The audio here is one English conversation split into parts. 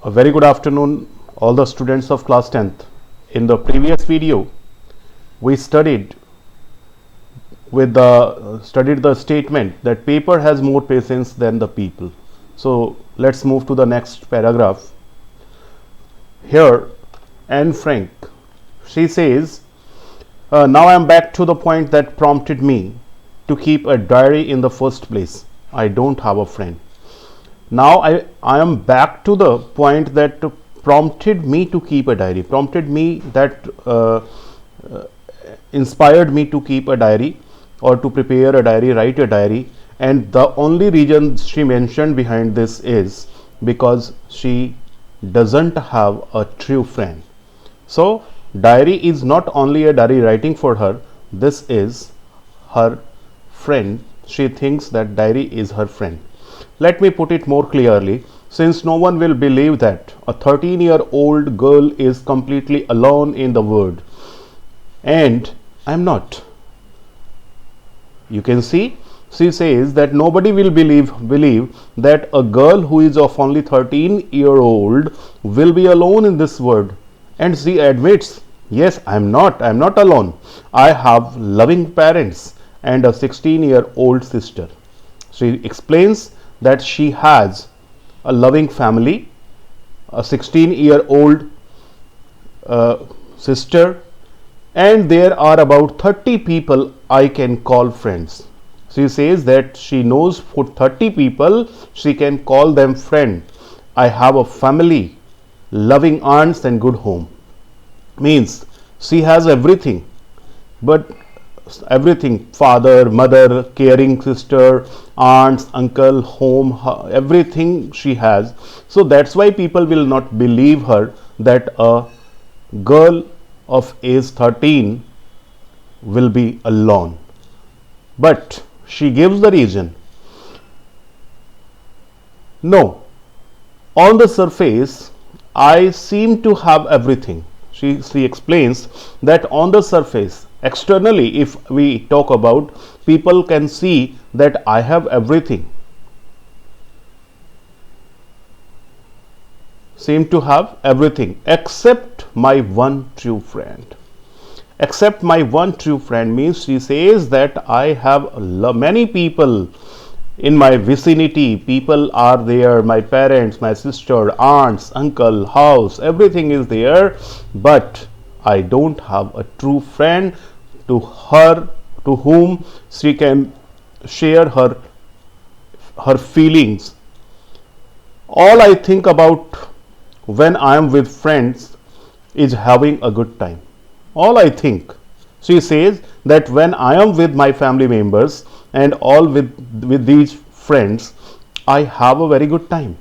A very good afternoon, all the students of class 10th. In the previous video, we studied the statement that paper has more patience than the people. So let's move to the next paragraph. Here, Anne Frank, she says, now I am back to the point that prompted me to keep a diary in the first place. I don't have a friend. Now I am back to the point that prompted me to keep a diary, inspired me to keep a diary or to prepare a diary, write a diary. And the only reason she mentioned behind this is because she doesn't have a true friend. So diary is not only a diary writing for her, this is her friend. She thinks that diary is her friend. Let me put it more clearly, since no one will believe that a 13-year-old girl is completely alone in the world, and I am not. You can see, she says that nobody will believe that a girl who is of only 13-year-old will be alone in this world, and she admits, yes, I am not alone. I have loving parents and a 16-year-old sister. She explains that she has a loving family, a 16-year-old sister, and there are about 30 people I can call friends. She says that she knows for 30 people she can call them friend. I have a family, loving aunts and good home. Means she has everything, but everything, father, mother, caring sister, aunts, uncle, home, everything she has. So that's why people will not believe her that a girl of age 13 will be alone. But she gives the reason. No, on the surface I seem to have everything. She explains that on the surface, externally, if we talk about, people can see that I have everything. Seem to have everything except my one true friend. Except my one true friend means she says that I have many people in my vicinity. People are there, my parents, my sister, aunts, uncle, house, everything is there, but I don't have a true friend to whom she can share her feelings. All I think about when I am with friends is having a good time. All I think. She says that when I am with my family members and all with these friends, I have a very good time.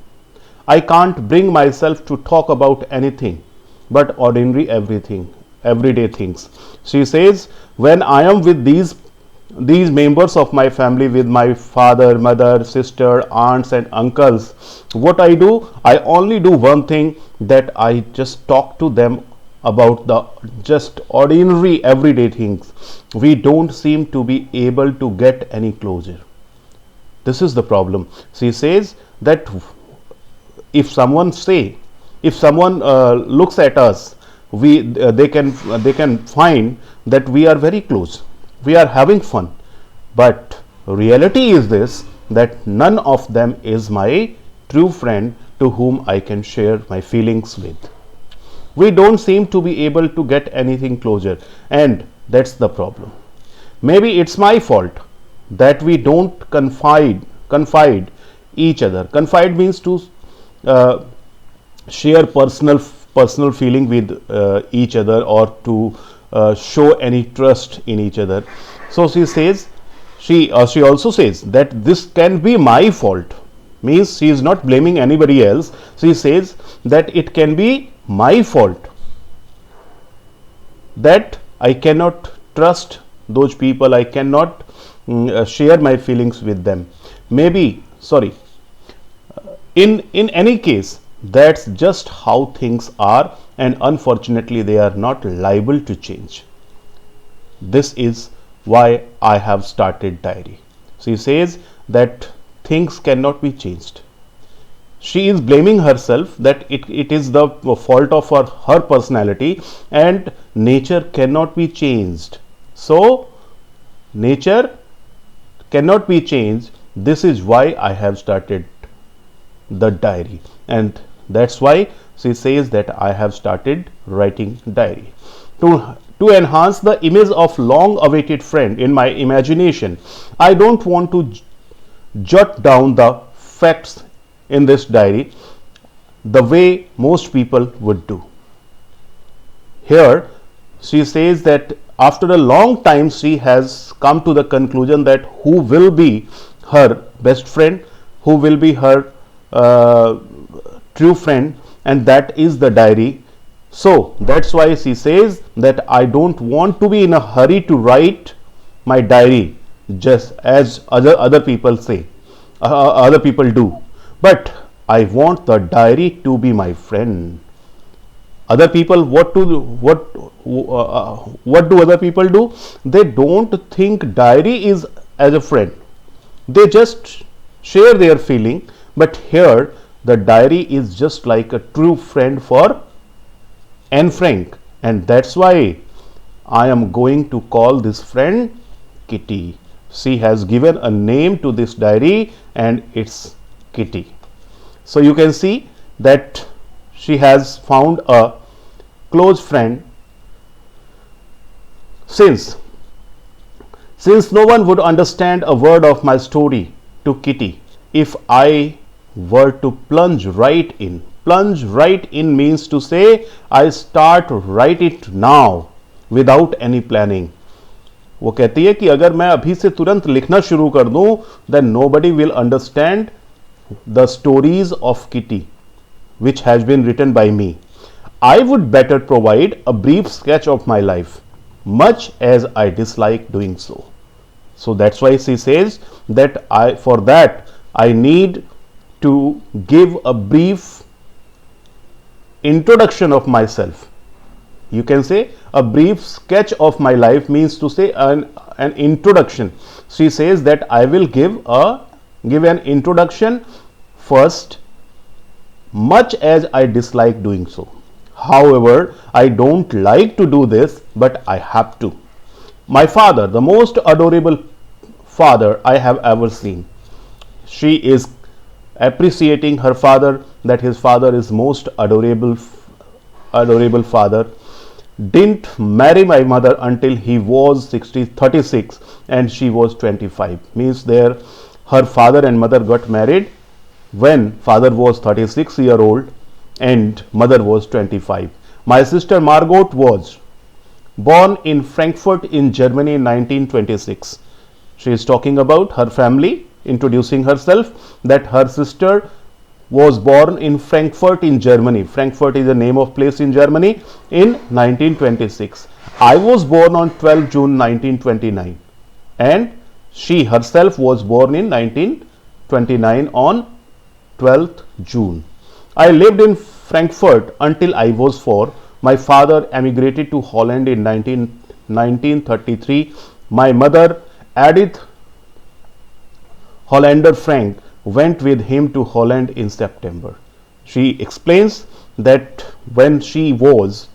I can't bring myself to talk about anything but ordinary everyday things. She says when I am with these members of my family, with my father, mother, sister, aunts and uncles, what I do, I only do one thing, that I just talk to them about the just ordinary everyday things. We don't seem to be able to get any closure. This is the problem. She says that if someone looks at us, they can find that we are very close, we are having fun, but reality is this, that none of them is my true friend to whom I can share my feelings with. We don't seem to be able to get anything closure, and that's the problem. Maybe it's my fault that we don't confide each other. Confide means to share personal feeling with each other, or to show any trust in each other. So she says, she also says that this can be my fault. Means she is not blaming anybody else. She says that it can be my fault that I cannot trust those people, I cannot share my feelings with them. Maybe, sorry, in any case, that's just how things are, and unfortunately they are not liable to change. This is why I have started diary. She says that things cannot be changed. she is blaming herself that it is the fault of her personality, and nature cannot be changed. So nature cannot be changed. This is why I have started the diary, and that's why she says that I have started writing diary. To enhance the image of long awaited friend in my imagination, I don't want to jot down the facts in this diary the way most people would do. Here she says that after a long time she has come to the conclusion that who will be her best friend, who will be her true friend, and that is the diary. So that's why she says that I don't want to be in a hurry to write my diary just as other people say, other people do, but I want the diary to be my friend. Other people, what do other people do? They don't think diary is as a friend. They just share their feeling, but here the diary is just like a true friend for Anne Frank, and that's why I am going to call this friend Kitty. She has given a name to this diary and it's Kitty. So you can see that she has found a close friend. Since no one would understand a word of my story to Kitty if I were to plunge right in. Plunge right in means to say I start write it now without any planning. वो कहती है कि अगर मैं अभी से तुरंत लिखना शुरू कर दूं, then nobody will understand the stories of Kitty which has been written by me. I would better provide a brief sketch of my life, much as I dislike doing so. So that's why she says that for that I need to give a brief introduction of myself. You can say a brief sketch of my life means to say an introduction. She says that I will give an introduction first, much as I dislike doing so. However, I don't like to do this, but I have to. My father, the most adorable father I have ever seen. She is appreciating her father, that his father is most adorable father. Didn't marry my mother until he was 36 and she was 25. Means there her father and mother got married when father was 36-year-old and mother was 25. My sister Margot was born in Frankfurt in Germany in 1926. She is talking about her family, introducing herself, that her sister was born in Frankfurt in Germany. Frankfurt is the name of place in Germany in 1926. I was born on 12 June 1929 and she herself was born in 1929 on 12th June. I lived in Frankfurt until I was 4. My father emigrated to Holland in 1933. My mother, Edith Hollander Frank, went with him to Holland in September. She explains that when she lived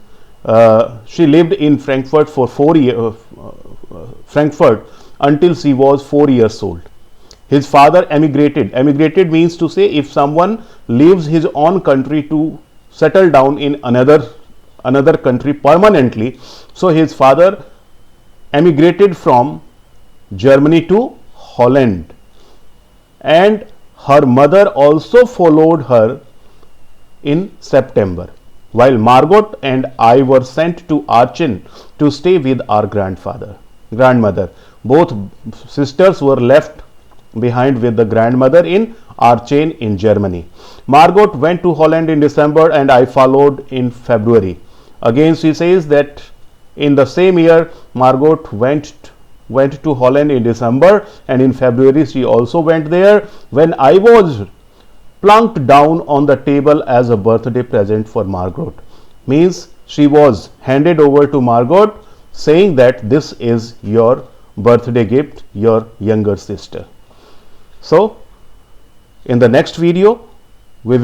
in Frankfurt for 4 years, Frankfurt until she was 4 years old. His father emigrated. Emigrated means to say if someone leaves his own country to settle down in another country permanently. So his father emigrated from Germany to Holland, and her mother also followed her in September, while Margot and I were sent to Aachen to stay with our grandmother. Both sisters were left behind with the grandmother in Aachen in Germany. Margot went to Holland in December and I followed in February. Again she says that in the same year Margot went to Holland in December and in February she also went there, when I was plunked down on the table as a birthday present for Margot. Means she was handed over to Margot saying that this is your birthday gift, your younger sister. So in the next video We will